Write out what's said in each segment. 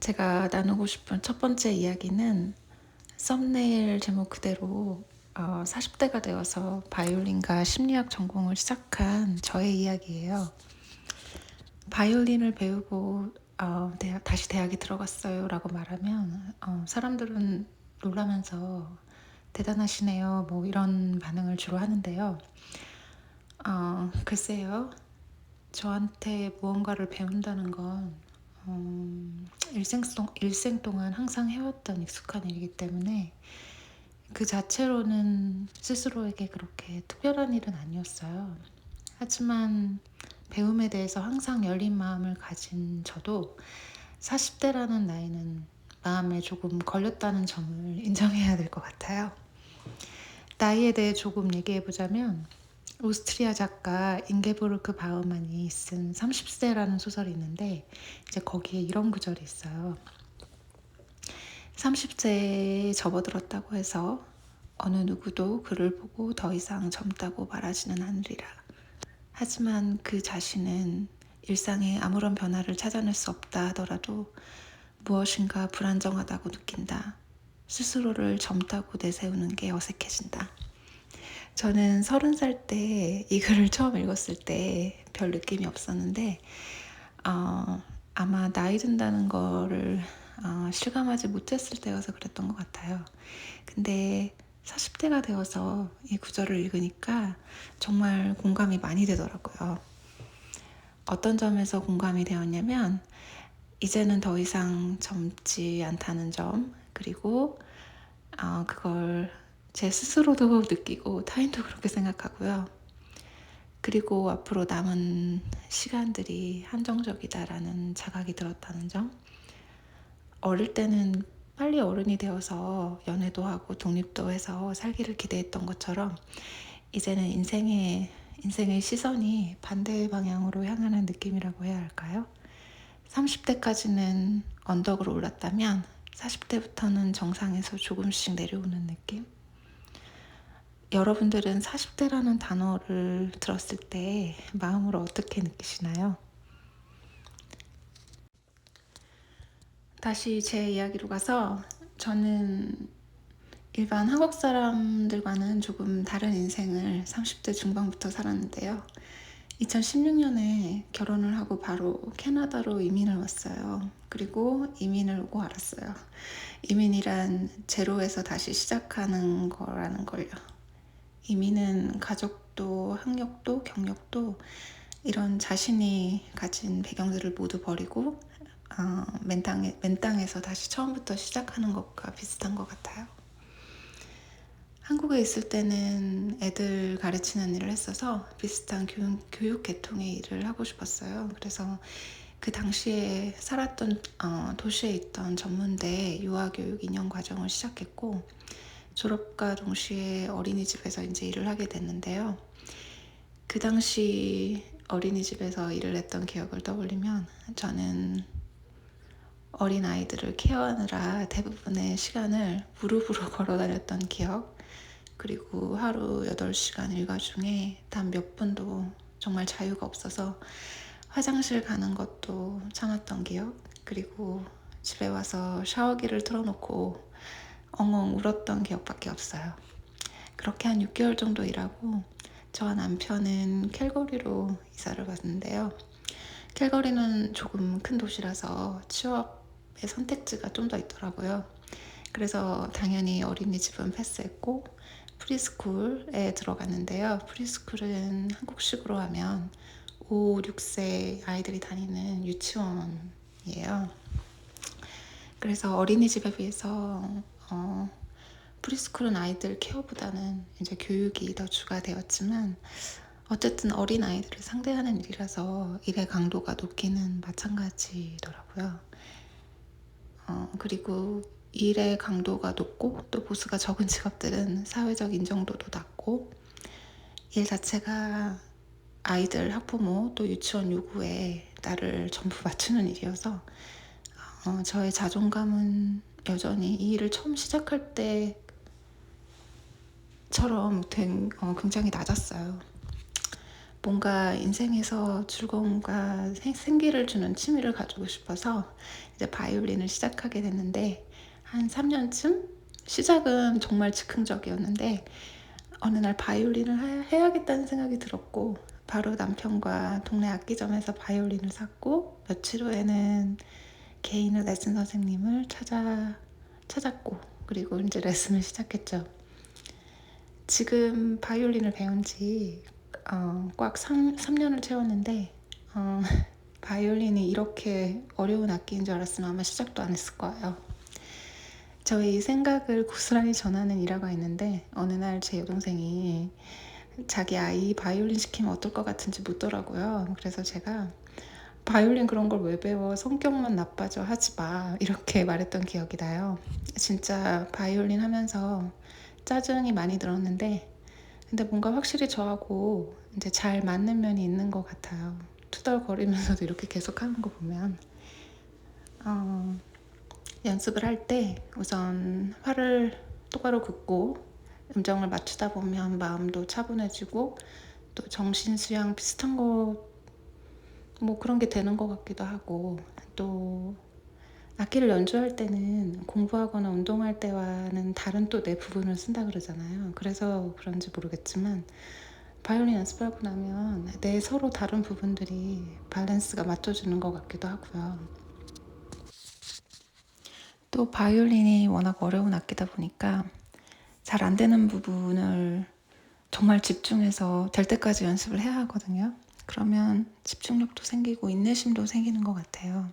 제가 나누고 싶은 첫 번째 이야기는 썸네일 제목 그대로 40대가 되어서 바이올린과 심리학 전공을 시작한 저의 이야기예요. 바이올린을 배우고 다시 대학에 들어갔어요 라고 말하면 사람들은 놀라면서 대단하시네요 뭐 이런 반응을 주로 하는데요. 글쎄요, 저한테 무언가를 배운다는 건 일생 동안 항상 해왔던 익숙한 일이기 때문에 그 자체로는 스스로에게 그렇게 특별한 일은 아니었어요. 하지만 배움에 대해서 항상 열린 마음을 가진 저도 40대라는 나이는 마음에 조금 걸렸다는 점을 인정해야 될 것 같아요. 나이에 대해 조금 얘기해보자면 오스트리아 작가 잉게보르크 바우만이 쓴 30세라는 소설이 있는데 이제 거기에 이런 구절이 있어요. 30세에 접어들었다고 해서 어느 누구도 그를 보고 더 이상 젊다고 말하지는 않으리라. 하지만 그 자신은 일상에 아무런 변화를 찾아낼 수 없다 하더라도 무엇인가 불안정하다고 느낀다. 스스로를 젊다고 내세우는 게 어색해진다. 저는 30살 때 이 글을 처음 읽었을 때 별 느낌이 없었는데 아마 나이 든다는 거를 실감하지 못했을 때여서 그랬던 것 같아요. 근데 40대가 되어서 이 구절을 읽으니까 정말 공감이 많이 되더라고요. 어떤 점에서 공감이 되었냐면 이제는 더 이상 젊지 않다는 점, 그리고 그걸 제 스스로도 느끼고 타인도 그렇게 생각하고요. 그리고 앞으로 남은 시간들이 한정적이다라는 자각이 들었다는 점. 어릴 때는 빨리 어른이 되어서 연애도 하고 독립도 해서 살기를 기대했던 것처럼 이제는 인생의 시선이 반대 방향으로 향하는 느낌이라고 해야 할까요? 30대까지는 언덕으로 올랐다면 40대부터는 정상에서 조금씩 내려오는 느낌? 여러분들은 40대라는 단어를 들었을 때 마음으로 어떻게 느끼시나요? 다시 제 이야기로 가서 저는 일반 한국 사람들과는 조금 다른 인생을 30대 중반부터 살았는데요. 2016년에 결혼을 하고 바로 캐나다로 이민을 왔어요. 그리고 이민을 오고 알았어요. 이민이란 제로에서 다시 시작하는 거라는 걸요. 이민은 가족도 학력도 경력도 이런 자신이 가진 배경들을 모두 버리고 맨 땅에서 다시 처음부터 시작하는 것과 비슷한 것 같아요. 한국에 있을 때는 애들 가르치는 일을 했어서 비슷한 교육 계통의 일을 하고 싶었어요. 그래서 그 당시에 살았던 도시에 있던 전문대 유아교육 2년 과정을 시작했고 졸업과 동시에 어린이집에서 이제 일을 하게 됐는데요. 그 당시 어린이집에서 일을 했던 기억을 떠올리면 저는 어린아이들을 케어하느라 대부분의 시간을 무릎으로 걸어 다녔던 기억, 그리고 하루 8시간 일과 중에 단 몇 분도 정말 자유가 없어서 화장실 가는 것도 참았던 기억, 그리고 집에 와서 샤워기를 틀어놓고 엉엉 울었던 기억밖에 없어요. 그렇게 한 6개월 정도 일하고 저와 남편은 캘거리로 이사를 갔는데요. 캘거리는 조금 큰 도시라서 취업의 선택지가 좀 더 있더라고요. 그래서 당연히 어린이집은 패스했고 프리스쿨에 들어갔는데요. 프리스쿨은 한국식으로 하면 5, 6세 아이들이 다니는 유치원이에요. 그래서 어린이집에 비해서 프리스쿨은 아이들 케어보다는 이제 교육이 더 주가 되었지만 어쨌든 어린 아이들을 상대하는 일이라서 일의 강도가 높기는 마찬가지더라고요. 그리고 일의 강도가 높고 또 보수가 적은 직업들은 사회적 인정도도 낮고 일 자체가 아이들, 학부모 또 유치원 요구에 나를 전부 맞추는 일이어서 저의 자존감은 여전히 이 일을 처음 시작할 때처럼 굉장히 낮았어요. 뭔가 인생에서 즐거움과 생기를 주는 취미를 가지고 싶어서 이제 바이올린을 시작하게 됐는데, 한 3년쯤? 시작은 정말 즉흥적이었는데 어느 날 바이올린을 해야겠다는 생각이 들었고, 바로 남편과 동네 악기점에서 바이올린을 샀고, 며칠 후에는 개인 레슨 선생님을 찾았고, 그리고 이제 레슨을 시작했죠. 지금 바이올린을 배운 지 꽉 3년을 채웠는데, 바이올린이 이렇게 어려운 악기인 줄 알았으면 아마 시작도 안 했을 거예요. 저희 생각을 고스란히 전하는 일화가 있는데, 어느 날 제 여동생이 자기 아이 바이올린 시키면 어떨 것 같은지 묻더라고요. 그래서 제가 바이올린 그런 걸 왜 배워? 성격만 나빠져. 하지 마. 이렇게 말했던 기억이 나요. 진짜 바이올린 하면서 짜증이 많이 들었는데, 근데 뭔가 확실히 저하고 이제 잘 맞는 면이 있는 것 같아요. 투덜거리면서도 이렇게 계속 하는 거 보면. 연습을 할 때 우선 활을 똑바로 긋고 음정을 맞추다 보면 마음도 차분해지고, 또 정신 수양 비슷한 거 뭐 그런 게 되는 것 같기도 하고, 또 악기를 연주할 때는 공부하거나 운동할 때와는 다른 또 내 부분을 쓴다 그러잖아요. 그래서 그런지 모르겠지만 바이올린 연습하고 나면 내 서로 다른 부분들이 밸런스가 맞춰지는 것 같기도 하고요. 또 바이올린이 워낙 어려운 악기다 보니까 잘 안 되는 부분을 정말 집중해서 될 때까지 연습을 해야 하거든요. 그러면 집중력도 생기고 인내심도 생기는 것 같아요.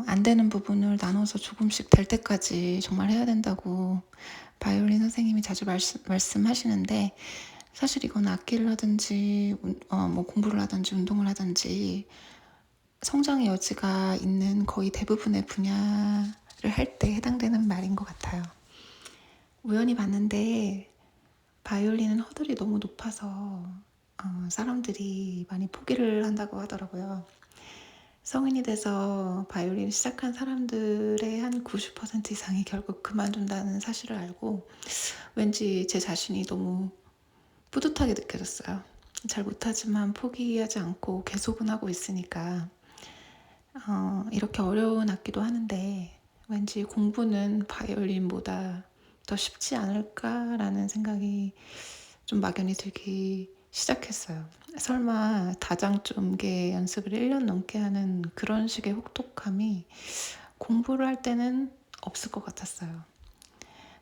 안 되는 부분을 나눠서 조금씩 될 때까지 정말 해야 된다고 바이올린 선생님이 자주 말씀하시는데, 사실 이건 악기를 하든지 뭐 공부를 하든지 운동을 하든지 성장의 여지가 있는 거의 대부분의 분야를 할 때 해당되는 말인 것 같아요. 우연히 봤는데 바이올린은 허들이 너무 높아서 사람들이 많이 포기를 한다고 하더라고요. 성인이 돼서 바이올린 시작한 사람들의 한 90% 이상이 결국 그만둔다는 사실을 알고, 왠지 제 자신이 너무 뿌듯하게 느껴졌어요. 잘 못하지만 포기하지 않고 계속은 하고 있으니까. 이렇게 어려운 악기도 하는데 왠지 공부는 바이올린보다 더 쉽지 않을까라는 생각이 좀 막연히 들기 시작했어요. 설마 다장쫌게 연습을 1년 넘게 하는 그런 식의 혹독함이 공부를 할 때는 없을 것 같았어요.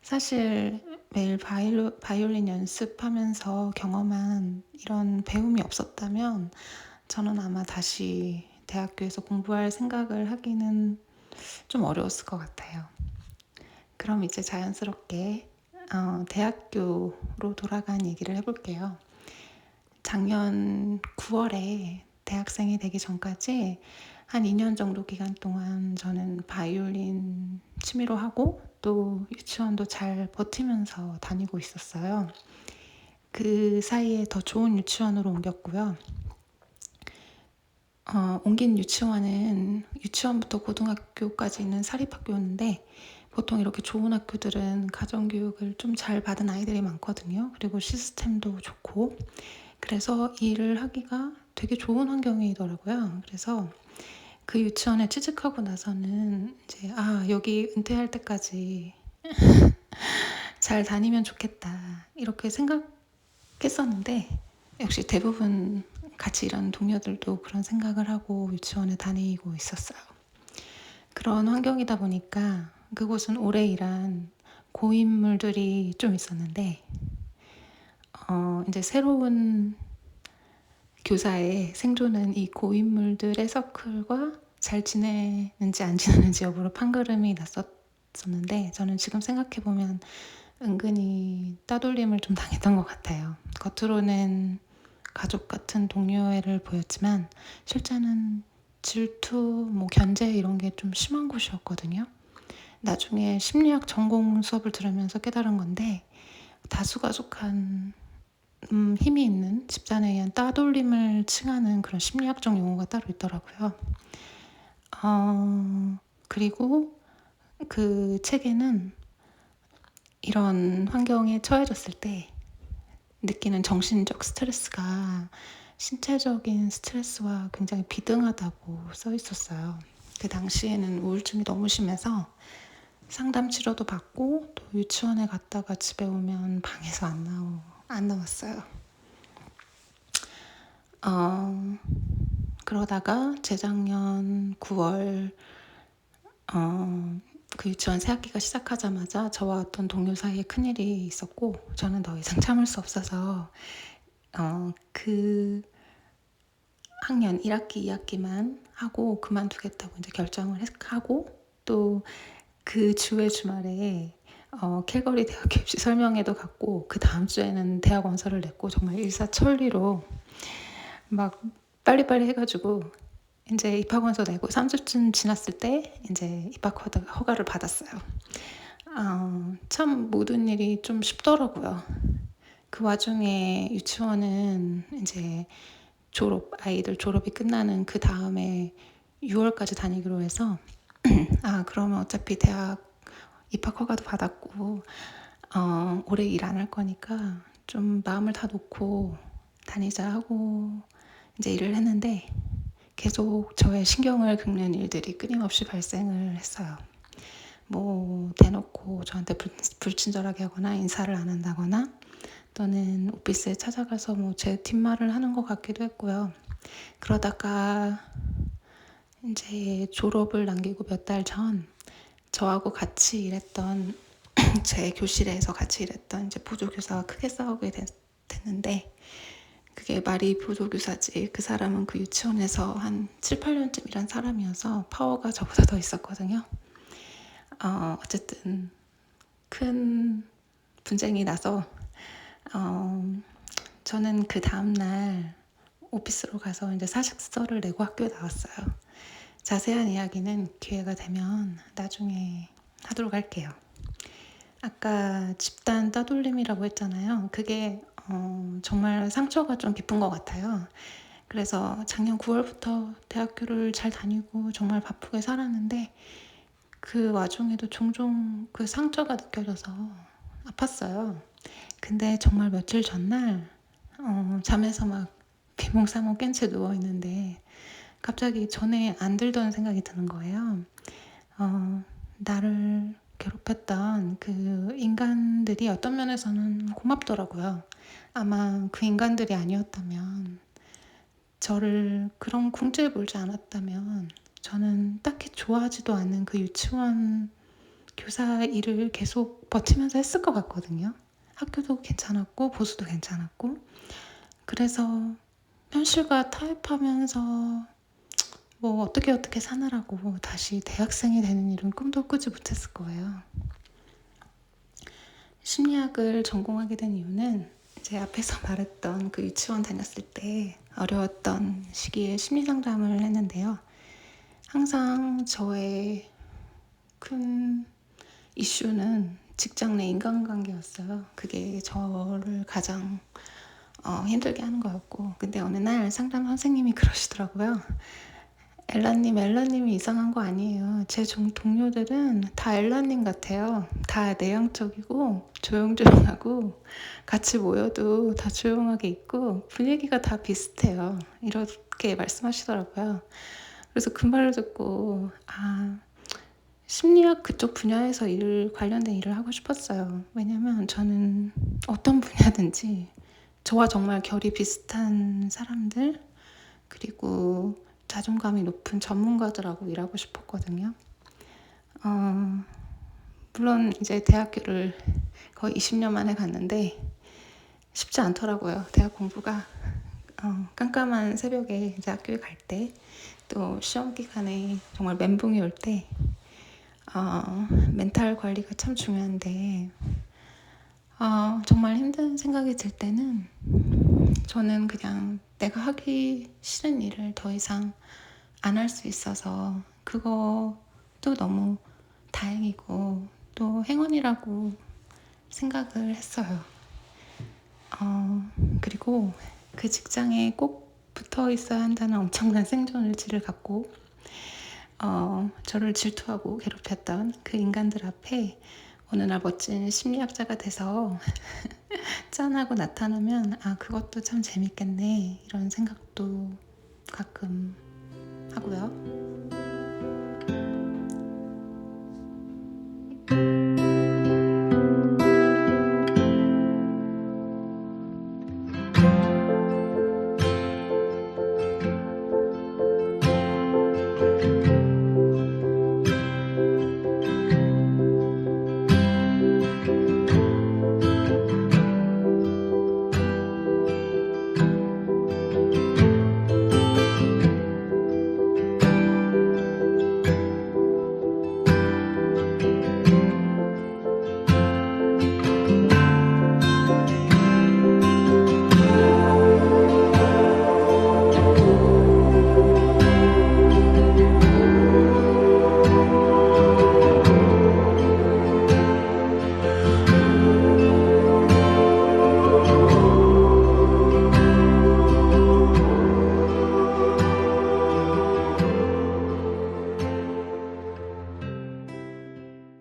사실 매일 바이올린 연습하면서 경험한 이런 배움이 없었다면 저는 아마 다시 대학교에서 공부할 생각을 하기는 좀 어려웠을 것 같아요. 그럼 이제 자연스럽게 대학교로 돌아간 얘기를 해볼게요. 작년 9월에 대학생이 되기 전까지 한 2년 정도 기간 동안 저는 바이올린 취미로 하고, 또 유치원도 잘 버티면서 다니고 있었어요. 그 사이에 더 좋은 유치원으로 옮겼고요. 옮긴 유치원은 유치원부터 고등학교까지 있는 사립학교였는데, 보통 이렇게 좋은 학교들은 가정교육을 좀 잘 받은 아이들이 많거든요. 그리고 시스템도 좋고, 그래서 일을 하기가 되게 좋은 환경이더라고요. 그래서 그 유치원에 취직하고 나서는 이제 여기 은퇴할 때까지 잘 다니면 좋겠다 이렇게 생각했었는데, 역시 대부분 같이 일하는 동료들도 그런 생각을 하고 유치원에 다니고 있었어요. 그런 환경이다 보니까 그곳은 오래 일한 고인물들이 좀 있었는데, 이제 새로운 교사의 생존은 이 고인물들의 서클과 잘 지내는지 안 지내는지 여부로 판가름이 났었는데, 저는 지금 생각해보면 은근히 따돌림을 좀 당했던 것 같아요. 겉으로는 가족 같은 동료애를 보였지만 실제는 질투, 뭐 견제 이런 게 좀 심한 곳이었거든요. 나중에 심리학 전공 수업을 들으면서 깨달은 건데, 다수가족한 힘이 있는 집단에 의한 따돌림을 칭하는 그런 심리학적 용어가 따로 있더라고요. 그리고 그 책에는 이런 환경에 처해졌을 때 느끼는 정신적 스트레스가 신체적인 스트레스와 굉장히 비등하다고 써 있었어요. 그 당시에는 우울증이 너무 심해서 상담 치료도 받고 또 유치원에 갔다가 집에 오면 방에서 안 나왔어요. 그러다가 재작년 9월 그 유치원 새학기가 시작하자마자 저와 어떤 동료 사이에 큰일이 있었고 저는 더 이상 참을 수 없어서 그 학년 1학기, 2학기만 하고 그만두겠다고 이제 결정을 하고 또 그 주의 주말에 캘거리 대학교 입시 설명회도 갔고 그 다음 주에는 대학 원서를 냈고 정말 일사천리로 막 빨리빨리 해가지고 이제 입학원서 내고 3주쯤 지났을 때 이제 입학 허가를 받았어요. 참 모든 일이 좀 쉽더라고요. 그 와중에 유치원은 이제 아이들 졸업이 끝나는 그 다음에 6월까지 다니기로 해서 그러면 어차피 대학 입학 허가도 받았고 올해 일 안 할 거니까 좀 마음을 다 놓고 다니자 하고 이제 일을 했는데 계속 저의 신경을 긁는 일들이 끊임없이 발생을 했어요. 뭐 대놓고 저한테 불친절하게 하거나 인사를 안 한다거나 또는 오피스에 찾아가서 뭐 제 뒷말을 하는 것 같기도 했고요. 그러다가 이제 졸업을 남기고 몇 달 전 저하고 같이 일했던 제 교실에서 같이 일했던 이제 보조교사와 크게 싸우게 됐는데 그게 말이 보조교사지 그 사람은 그 유치원에서 한 7, 8년쯤 일한 사람이어서 파워가 저보다 더 있었거든요. 어쨌든 큰 분쟁이 나서 저는 그 다음날 오피스로 가서 이제 사직서를 내고 학교에 나왔어요. 자세한 이야기는 기회가 되면 나중에 하도록 할게요. 아까 집단 따돌림이라고 했잖아요. 그게 정말 상처가 좀 깊은 것 같아요. 그래서 작년 9월부터 대학교를 잘 다니고 정말 바쁘게 살았는데 그 와중에도 종종 그 상처가 느껴져서 아팠어요. 근데 정말 며칠 전날 잠에서 막 비몽사몽 깬 채 누워있는데 갑자기 전에 안 들던 생각이 드는 거예요. 나를 괴롭혔던 그 인간들이 어떤 면에서는 고맙더라고요. 아마 그 인간들이 아니었다면 저를 그런 궁지에 몰지 않았다면 저는 딱히 좋아하지도 않는 그 유치원 교사 일을 계속 버티면서 했을 것 같거든요. 학교도 괜찮았고 보수도 괜찮았고 그래서 현실과 타협하면서 뭐 어떻게 사느라고 다시 대학생이 되는 일은 꿈도 꾸지 못했을 거예요. 심리학을 전공하게 된 이유는 이제 앞에서 말했던 그 유치원 다녔을 때 어려웠던 시기에 심리 상담을 했는데요. 항상 저의 큰 이슈는 직장 내 인간관계였어요. 그게 저를 가장 힘들게 하는 거였고 근데 어느 날 상담 선생님이 그러시더라고요. 엘라님이 이상한 거 아니에요. 제 동료들은 다 엘라님 같아요. 다 내향적이고 조용조용하고 같이 모여도 다 조용하게 있고 분위기가 다 비슷해요. 이렇게 말씀하시더라고요. 그래서 그 말을 듣고 심리학 그쪽 분야에서 관련된 일을 하고 싶었어요. 왜냐면 저는 어떤 분야든지 저와 정말 결이 비슷한 사람들 그리고 자존감이 높은 전문가들하고 일하고 싶었거든요. 물론 이제 대학교를 거의 20년 만에 갔는데 쉽지 않더라고요. 대학 공부가 깜깜한 새벽에 이제 학교에 갈 때 또 시험 기간에 정말 멘붕이 올 때 멘탈 관리가 참 중요한데 정말 힘든 생각이 들 때는 저는 그냥 내가 하기 싫은 일을 더 이상 안 할 수 있어서 그것도 너무 다행이고 또 행운이라고 생각을 했어요. 그리고 그 직장에 꼭 붙어 있어야 한다는 엄청난 생존 의지를 갖고 저를 질투하고 괴롭혔던 그 인간들 앞에 어느 날 멋진 심리학자가 돼서 짠하고 나타나면 아 그것도 참 재밌겠네 이런 생각도 가끔 하고요.